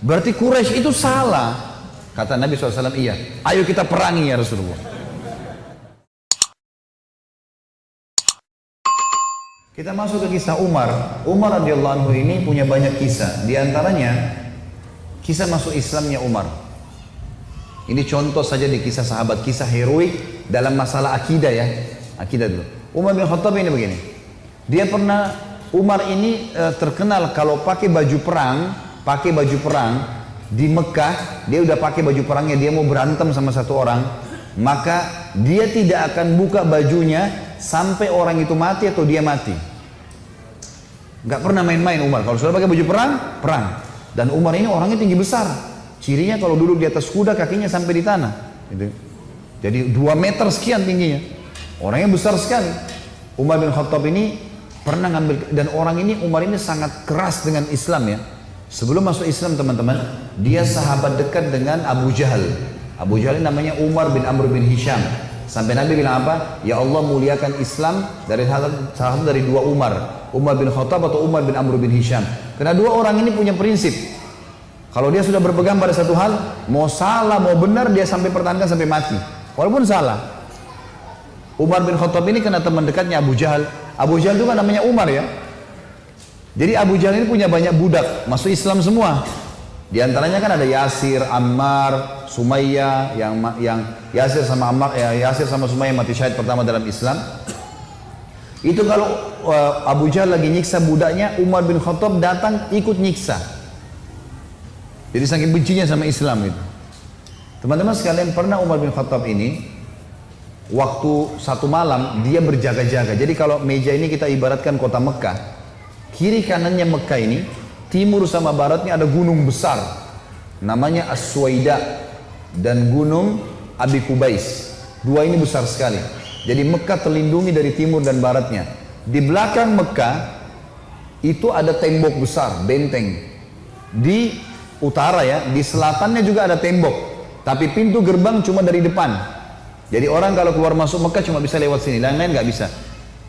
Berarti Quraisy itu salah. Kata Nabi SAW, iya. Ayo kita perangi ya Rasulullah. Kita masuk ke kisah Umar. Umar radhiyallahu anhu ini punya banyak kisah. Di antaranya, kisah masuk Islamnya Umar. Ini contoh saja di kisah sahabat, kisah heroik dalam masalah akidah ya. Akidah dulu. Umar bin Khattab ini begini. Dia pernah, Umar ini terkenal kalau pakai baju perang di Mekah, dia udah pakai baju perangnya, dia mau berantem sama satu orang, maka dia tidak akan buka bajunya sampai orang itu mati atau dia mati. Nggak pernah main-main Umar. Kalau sudah pakai baju perang, perang. Dan Umar ini orangnya tinggi besar. Cirinya kalau duduk di atas kuda kakinya sampai di tanah. Gitu. Jadi 2 meter sekian tingginya. Orangnya besar sekali. Umar bin Khattab ini pernah ngambil, dan orang ini, Umar ini sangat keras dengan Islam ya. Sebelum masuk Islam teman-teman, dia sahabat dekat dengan Abu Jahal. Abu Jahal ini namanya Umar bin Amr bin Hisham. Sampai Nabi bilang apa? Ya Allah muliakan Islam dari salah satu dari 2 Umar. Umar bin Khattab atau Umar bin Amr bin Hisham. Karena 2 orang ini punya prinsip. Kalau dia sudah berpegang pada satu hal, mau salah, mau benar, dia sampai pertahankan sampai mati. Walaupun salah. Umar bin Khattab ini kena teman dekatnya Abu Jahal. Abu Jahal itu kan namanya Umar ya. Jadi Abu Jahal ini punya banyak budak, masuk Islam semua. Di antaranya kan ada Yasir, Ammar, Sumayyah, yang Yasir sama Ammar, Yasir sama Sumayyah mati syahid pertama dalam Islam. Itu kalau Abu Jahal lagi nyiksa budaknya, Umar bin Khattab datang ikut nyiksa. Jadi saking bencinya sama Islam itu. Teman-teman sekalian, pernah Umar bin Khattab ini waktu satu malam dia berjaga-jaga. Jadi kalau meja ini kita ibaratkan kota Mekah. Kiri kanannya Mekah ini, timur sama baratnya ada gunung besar. Namanya As-Suwaida dan gunung Abi Kubais. 2 ini besar sekali. Jadi Mekah terlindungi dari timur dan baratnya. Di belakang Mekah itu ada tembok besar, benteng. Di utara ya, di selatannya juga ada tembok. Tapi pintu gerbang cuma dari depan. Jadi orang kalau keluar masuk Mekah cuma bisa lewat sini, lain-lain nggak bisa.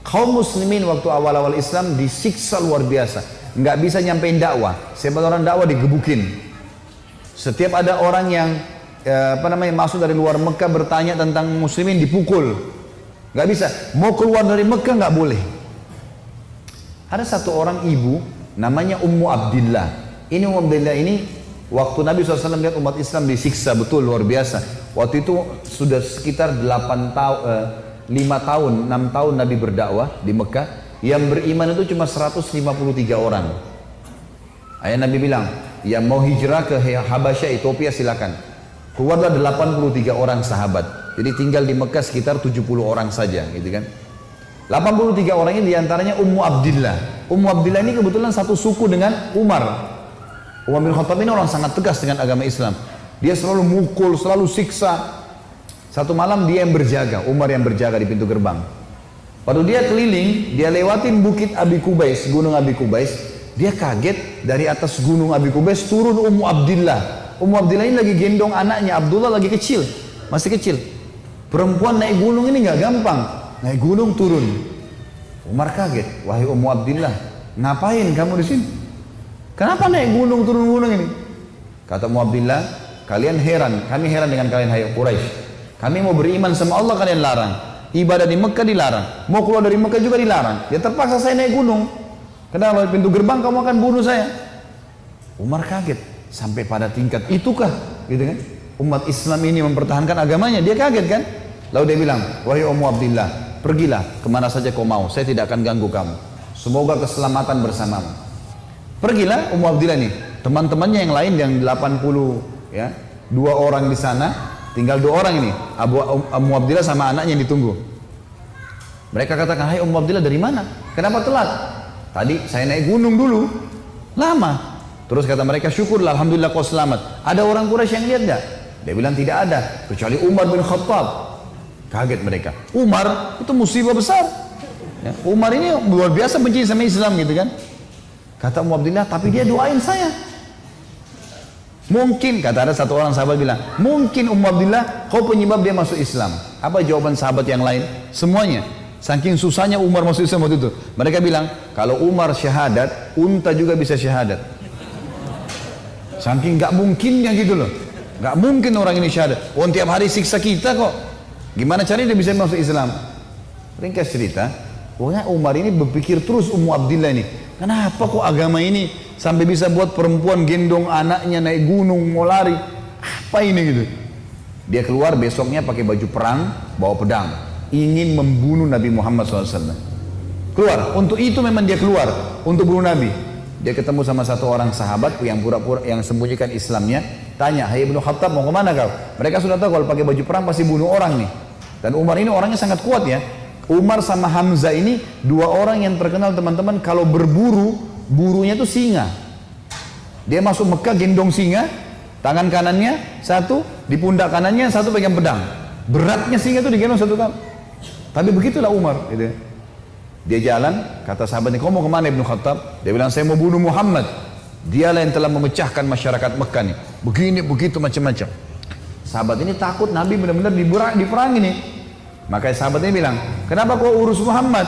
Kaum muslimin waktu awal-awal Islam disiksa luar biasa, nggak bisa nyampein dakwah. Sebab orang dakwah digebukin. Setiap ada orang yang masuk dari luar Mekah bertanya tentang muslimin dipukul, nggak bisa. Mau keluar dari Mekah nggak boleh. Ada satu orang ibu namanya Ummu Abdillah. Ini Ummu Abdillah ini waktu Nabi SAW lihat umat Islam disiksa betul luar biasa. Waktu itu sudah sekitar 5 tahun, 6 tahun Nabi berdakwah di Mekah. Yang beriman itu cuma 153 orang. Ayah Nabi bilang, yang mau hijrah ke Habasyah, Ethiopia silakan. Keluarlah 83 orang sahabat. Jadi tinggal di Mekah sekitar 70 orang saja, gitu kan. 83 orang ini diantaranya Ummu Abdillah. Ummu Abdillah ini kebetulan satu suku dengan Umar. Umar bin Khattab ini orang sangat tegas dengan agama Islam. Dia selalu mukul, selalu siksa. Satu malam dia yang berjaga, Umar yang berjaga di pintu gerbang. Waktu dia keliling, dia lewatin bukit Abi Kubais, gunung Abi Kubais. Dia kaget, dari atas gunung Abi Kubais turun Ummu Abdillah. Ummu Abdillah ini lagi gendong anaknya, Abdullah lagi kecil, masih kecil. Perempuan naik gunung ini nggak gampang, naik gunung turun. Umar kaget, wahai Ummu Abdillah, ngapain kamu di sini? Kenapa naik gunung turun gunung ini? Kata Ummu Abdillah, kalian heran, kami heran dengan kalian hai Quraisy. Kami mau beriman sama Allah, kalian larang. Ibadah di Mekah dilarang. Mau keluar dari Mekah juga dilarang. Ya terpaksa saya naik gunung. Kenapa? Pintu gerbang kamu akan bunuh saya. Umar kaget. Sampai pada tingkat itukah? Gitu kan? Umat Islam ini mempertahankan agamanya. Dia kaget kan? Lalu dia bilang, wahai Ummu Abdillah, pergilah kemana saja kau mau. Saya tidak akan ganggu kamu. Semoga keselamatan bersamamu. Pergilah Ummu Abdillah nih. Teman-temannya yang lain yang 80 ya, 2 orang di sana. Tinggal 2 orang ini, Ummu Abdillah sama anaknya yang ditunggu. Mereka katakan, hai Ummu Abdillah dari mana? Kenapa telat? Tadi saya naik gunung dulu, lama. Terus kata mereka, syukurlah, alhamdulillah kau selamat. Ada orang Quraisy yang lihat gak? Dia bilang tidak ada, kecuali Umar bin Khattab. Kaget mereka. Umar itu musibah besar. Ya, Umar ini luar biasa benci sama Islam gitu kan. Kata Ummu Abdillah, tapi dia doain saya. Mungkin, kata ada satu orang sahabat bilang, mungkin Ummu Abdillah kau penyebab dia masuk Islam. Apa jawaban sahabat yang lain? Semuanya. Saking susahnya Umar masuk Islam waktu itu. Mereka bilang, kalau Umar syahadat, unta juga bisa syahadat. Saking nggak mungkinnya gitu loh. Nggak mungkin orang ini syahadat. Oh, tiap hari siksa kita kok. Gimana caranya dia bisa masuk Islam? Ringkas cerita, pokoknya Umar ini berpikir terus Ummu Abdillah ini. Kenapa kok agama ini sampai bisa buat perempuan gendong anaknya naik gunung mau lari? Apa ini gitu? Dia keluar besoknya pakai baju perang, bawa pedang, ingin membunuh Nabi Muhammad SAW. Keluar, untuk itu memang dia keluar, untuk bunuh Nabi. Dia ketemu sama satu orang sahabat yang pura-pura yang sembunyikan Islamnya, tanya, "Hai Ibnu Khattab, mau kemana kau?" Mereka sudah tahu kalau pakai baju perang pasti bunuh orang nih. Dan Umar ini orangnya sangat kuat ya. Umar sama Hamzah ini dua orang yang terkenal teman-teman kalau berburu, burunya itu singa. Dia masuk Mekah gendong singa, tangan kanannya satu, di pundak kanannya satu pegang pedang. Beratnya singa itu digendong satu kali. Tapi begitulah Umar gitu. Dia jalan, kata sahabatnya, "Kau mau kemana Ibnu Khattab?" Dia bilang, "Saya mau bunuh Muhammad. Dialah yang telah memecahkan masyarakat Mekah nih. Begini, begitu, macam-macam." Sahabat ini takut Nabi benar-benar diperangi nih. Makanya sahabatnya bilang, "Kenapa kau urus Muhammad?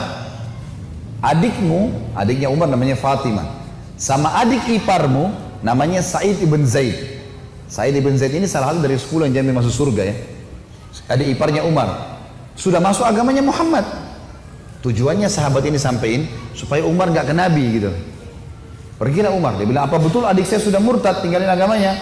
Adikmu," adiknya Umar namanya Fatimah, "sama adik iparmu namanya Sa'id ibn Zaid." Sa'id ibn Zaid ini salah satu dari 10 yang jamin masuk surga ya. Adik iparnya Umar. Sudah masuk agamanya Muhammad. Tujuannya sahabat ini sampein supaya Umar nggak ke Nabi gitu. Pergilah Umar, dia bilang, "Apa betul adik saya sudah murtad tinggalin agamanya?"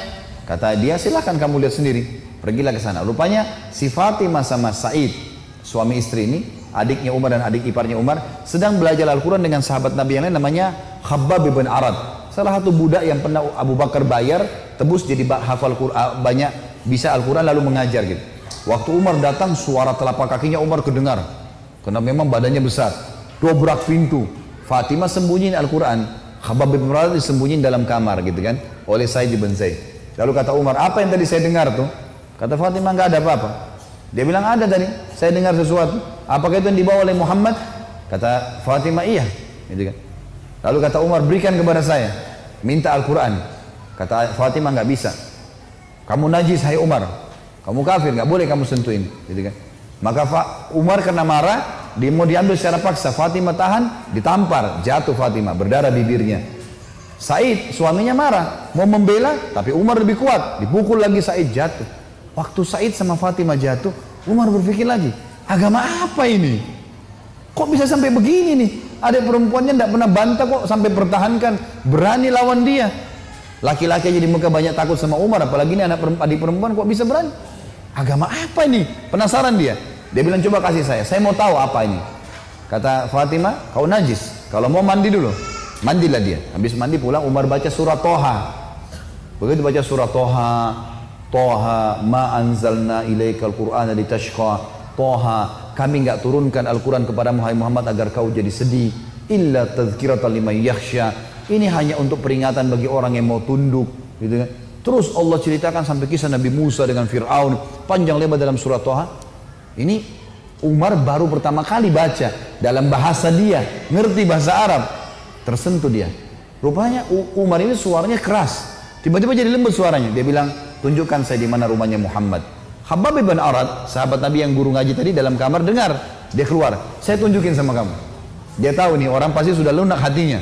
Kata dia, "Silahkan kamu lihat sendiri." Pergilah ke sana. Rupanya si Fatimah sama Sa'id, suami istri ini, adiknya Umar dan adik iparnya Umar, sedang belajar Al-Quran dengan sahabat Nabi yang lain namanya Khabbab bin Arad. Salah satu budak yang pernah Abu Bakar bayar, tebus jadi hafal Quran, banyak bisa Al-Quran lalu mengajar gitu. Waktu Umar datang, suara telapak kakinya Umar kedengar. Karena memang badannya besar. Dobrak pintu. Fatimah sembunyiin Al-Quran. Khabbab bin Arad disembunyiin dalam kamar gitu kan, oleh Sa'id bin Zaid. Lalu kata Umar, "Apa yang tadi saya dengar tuh?" Kata Fatimah, "Nggak ada apa-apa." Dia bilang, "Ada tadi, saya dengar sesuatu." "Apakah itu yang dibawa oleh Muhammad?" Kata Fatimah, "Iya." Gitu kan. Lalu kata Umar, "Berikan kepada saya, minta Al-Quran." Kata Fatimah, "Nggak bisa. Kamu najis hai Umar, kamu kafir, nggak boleh kamu sentuhin." Gitu kan. Maka Umar karena marah, dia mau diambil secara paksa. Fatimah tahan, ditampar, jatuh Fatimah, berdarah bibirnya. Said suaminya marah, mau membela, tapi Umar lebih kuat, dipukul lagi Said, jatuh. Waktu Said sama Fatimah jatuh, Umar berpikir lagi, agama apa ini? Kok bisa sampai begini nih? Ada perempuannya tidak pernah bantah kok sampai pertahankan, berani lawan dia. Laki-laki aja di Mekah banyak takut sama Umar, apalagi ini adik perempuan kok bisa berani? Agama apa ini? Penasaran dia. Dia bilang, "Coba kasih saya mau tahu apa ini." Kata Fatimah, "Kau najis, kalau mau mandi dulu." Mandilah dia. Habis mandi pulang, Umar baca surah Toha. Begitu baca surah Toha, Toha ma anzalna ilaikal qur'ana litashqa. Toha, kami enggak turunkan Al-Quran kepada Muhammad agar kau jadi sedih. Illa tadhkiratan liman yakhsha. Ini hanya untuk peringatan bagi orang yang mau tunduk, gitu kan. Terus Allah ceritakan sampai kisah Nabi Musa dengan Fir'aun, panjang lebar dalam surah Toha. Ini Umar baru pertama kali baca dalam bahasa dia, ngerti bahasa Arab, tersentuh dia. Rupanya Umar ini suaranya keras, tiba-tiba jadi lembut suaranya. Dia bilang, "Tunjukkan saya di mana rumahnya Muhammad." Khabbab bin Arad, sahabat Nabi yang guru ngaji tadi, dalam kamar dengar, dia keluar, "Saya tunjukin sama kamu." Dia tahu nih orang pasti sudah lunak hatinya.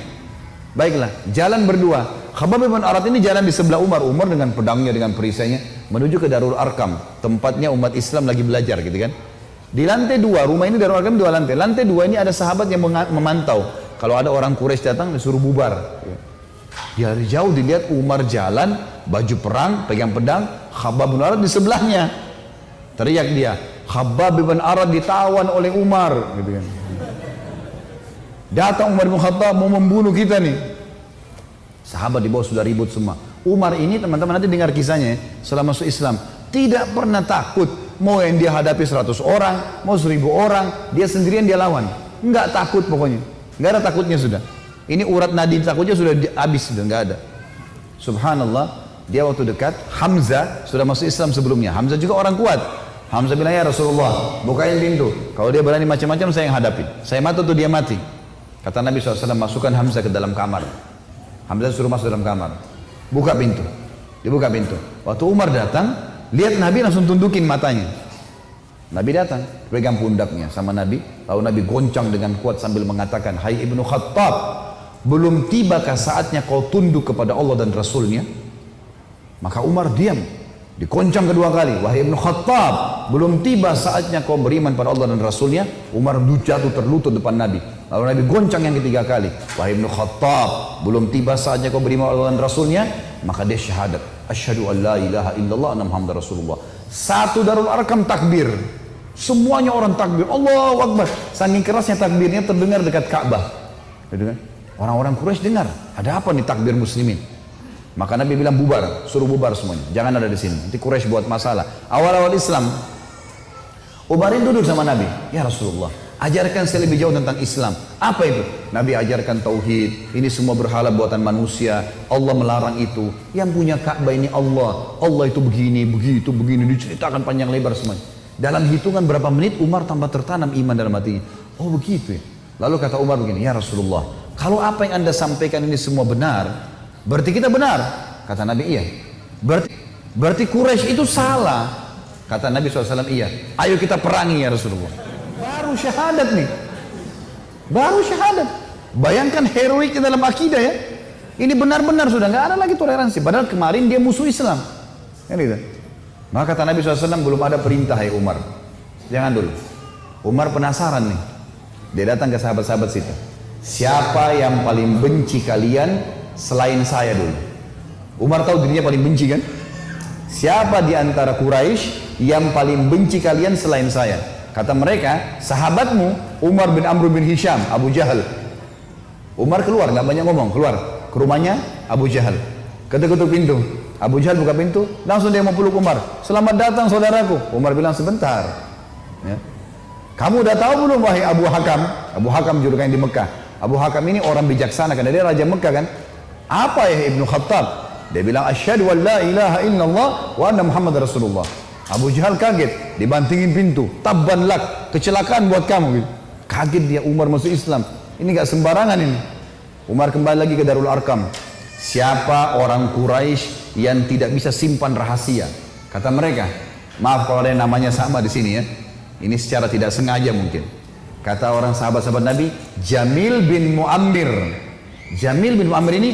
Baiklah, jalan berdua. Khabbab bin Arad ini jalan di sebelah Umar. Umar dengan pedangnya, dengan perisainya menuju ke Darul Arkam, tempatnya umat Islam lagi belajar gitu kan. Di lantai 2, rumah ini Darul Arkam 2 lantai. Lantai 2 ini ada sahabat yang memantau. Kalau ada orang Quraisy datang disuruh bubar. Dari jauh dilihat Umar jalan, baju perang, pegang pedang, Khabbab bin Arad di sebelahnya. Teriak dia, "Khabbab bin Arad ditawan oleh Umar," gitu kan. Datang Umar bin Khattab mau membunuh kita nih. Sahabat di bawah sudah ribut semua. Umar ini teman-teman nanti dengar kisahnya ya, setelah masuk Islam tidak pernah takut. Mau yang dia hadapi 100 orang, mau 1000 orang, dia sendirian dia lawan. Enggak takut pokoknya. Enggak ada takutnya sudah. Ini urat nadi takutnya sudah habis, sudah enggak ada. Subhanallah, dia waktu dekat Hamzah sudah masuk Islam sebelumnya. Hamzah juga orang kuat. Hamzah bilang, "Ya Rasulullah, bukain pintu. Kalau dia berani macam-macam saya yang hadapi. Saya mati atau dia mati." Kata Nabi SAW, "Masukkan Hamzah ke dalam kamar." Hamzah suruh masuk dalam kamar. Buka pintu. Dibuka pintu. Waktu Umar datang, lihat Nabi langsung tundukin matanya. Nabi datang, pegang pundaknya sama Nabi. Lalu Nabi goncang dengan kuat sambil mengatakan, "Hai Ibnu Khattab, belum tibakah saatnya kau tunduk kepada Allah dan Rasulnya?" Maka Umar diam. Dikoncang kedua kali. Wahai Ibnu Khattab, belum tiba saatnya kau beriman pada Allah dan Rasulnya. Umar jatuh terlutut depan Nabi. Lalu Nabi goncang yang ketiga kali. Wahai Ibnu Khattab, belum tiba saatnya kau beriman pada Allah dan Rasulnya. Maka dia syahadat. Asyhadu an la ilaha illallah anna Muhammad Rasulullah. Satu Darul Arkam takbir. Semuanya orang takbir. Allahu Akbar. Saking kerasnya takbirnya terdengar dekat Ka'bah. Orang-orang Quraisy dengar. Ada apa nih takbir muslimin? Maka Nabi bilang bubar, suruh bubar semuanya. Jangan ada di sini. Nanti Quraisy buat masalah. Awal-awal Islam, Umar duduk sama Nabi. Ya Rasulullah, ajarkan saya lebih jauh tentang Islam. Apa itu? Nabi ajarkan tauhid. Ini semua berhala buatan manusia. Allah melarang itu. Yang punya Ka'bah ini Allah. Allah itu begini, begitu, begini. Diceritakan panjang lebar semuanya. Dalam hitungan berapa menit Umar tambah tertanam iman dalam hatinya. Oh begitu ya. Lalu kata Umar begini, ya Rasulullah, kalau apa yang anda sampaikan ini semua benar, berarti kita benar. Kata Nabi, iya. Berarti Quraisy itu salah. Kata Nabi SAW, iya. Ayo kita perangi ya Rasulullah. Baru syahadat nih. Baru syahadat. Bayangkan heroiknya dalam akidah ya. Ini benar-benar sudah nggak ada lagi toleransi. Padahal kemarin dia musuh Islam. Kan gitu. Maka kata Nabi SAW, belum ada perintah ya Umar. Jangan dulu. Umar penasaran nih. Dia datang ke sahabat-sahabat situ. Siapa yang paling benci kalian selain saya dulu? Umar tahu dirinya paling benci kan? Siapa di antara Quraisy yang paling benci kalian selain saya? Kata mereka, sahabatmu Umar bin Amr bin Hisham, Abu Jahal. Umar keluar, nggak banyak ngomong, keluar ke rumahnya Abu Jahal. Ketuk-ketuk pintu. Abu Jahal buka pintu, langsung dia mau peluk Umar. Selamat datang saudaraku. Umar bilang sebentar. Ya. Kamu udah tahu belum wahai Abu Hakam? Abu Hakam julukannya di Mekah. Abu Hakam ini orang bijaksana karena dia raja Mekah kan. Apa ya Ibnu Khattab? Dia bilang asyhadu an la ilaha illallah wa anna Muhammad Rasulullah. Abu Jahal kaget, dibantingin pintu. Tabban lak, kecelakaan buat kamu. Kaget dia, Umar masuk Islam. Ini gak sembarangan ini. Umar kembali lagi ke Darul Arkam. Siapa orang Quraisy yang tidak bisa simpan rahasia? Kata mereka, maaf kalau ada yang namanya sama di sini ya. Ini secara tidak sengaja mungkin. Kata orang sahabat-sahabat Nabi, Jamil bin Muammir. Jamil bin Muammir ini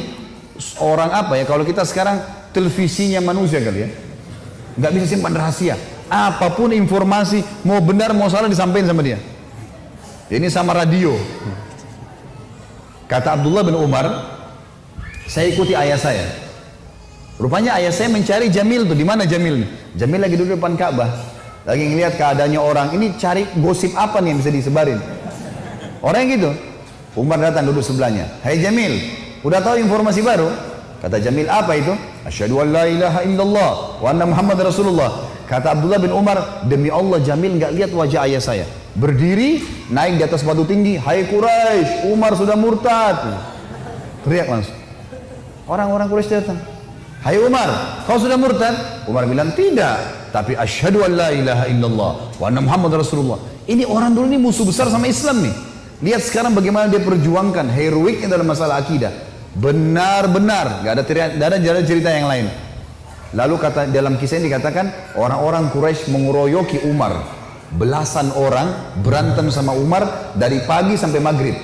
orang apa ya? Kalau kita sekarang televisinya manusia kali ya. Nggak bisa simpan rahasia. Apapun informasi, mau benar mau salah disampaikan sama dia. Ini sama radio. Kata Abdullah bin Umar, saya ikuti ayah saya. Rupanya ayah saya mencari Jamil tuh. Di mana Jamil? Jamil lagi duduk depan Ka'bah. Lagi ngelihat keadaannya orang. Ini cari gosip apa nih yang bisa disebarin. Orang yang gitu. Umar datang duduk sebelahnya. Hai Jamil, udah tahu informasi baru? Kata Jamil, apa itu? Asyhadu an la ilaha illallah wa anna Muhammad Rasulullah. Kata Abdullah bin Umar, demi Allah Jamil nggak lihat wajah ayah saya. Berdiri, naik di atas batu tinggi. Hai Quraisy, Umar sudah murtad. Teriak langsung. Orang-orang Quraisy datang. Hai Umar, kau sudah murtad? Umar bilang tidak. Tapi asyhadu an la ilaha illallah wa anna Muhammad Rasulullah. Ini orang dulu ini musuh besar sama Islam nih. Lihat sekarang bagaimana dia perjuangkan heroiknya dalam masalah akidah. Benar-benar, gak ada cerita yang lain. Lalu kata dalam kisah ini dikatakan orang-orang Quraisy mengeroyoki Umar. Belasan orang berantem sama Umar dari pagi sampai maghrib.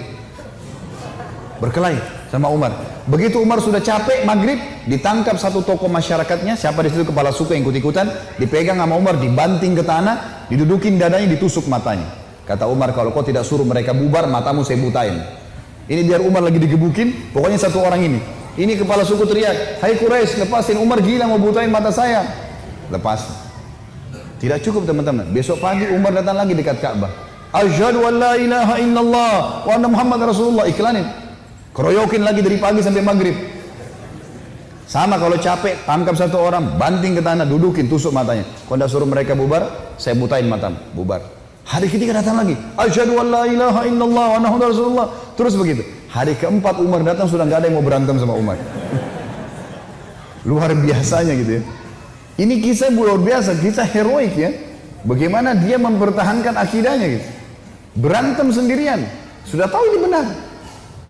Berkelahi sama Umar. Begitu Umar sudah capek maghrib, ditangkap satu tokoh masyarakatnya, siapa di situ kepala suku yang ikut-ikutan, dipegang sama Umar, dibanting ke tanah, didudukin dadanya, ditusuk matanya. Kata Umar, kalau kau tidak suruh mereka bubar, matamu saya butain. Ini biar Umar lagi digebukin, pokoknya satu orang ini. Ini kepala suku teriak, hai Quraisy, lepasin, Umar gila mau butain mata saya. Lepas. Tidak cukup teman-teman. Besok pagi Umar datang lagi dekat Ka'bah. Asyhadu an la ilaha illallah wa anna Muhammad Rasulullah. Iklanin. Keroyokin lagi dari pagi sampai maghrib. Sama kalau capek, tangkap satu orang, banting ke tanah, dudukin, tusuk matanya. Kalau tidak suruh mereka bubar, saya butain matamu. Bubar. Hari ketiga datang lagi. Asyhadu an la ilaha illallah wa anna Muhammad Rasulullah. Terus begitu. Hari keempat Umar datang sudah nggak ada yang mau berantem sama Umar. Luar biasanya gitu ya. Ini kisah luar biasa, kisah heroik ya. Bagaimana dia mempertahankan akidahnya gitu. Berantem sendirian. Sudah tahu ini benar.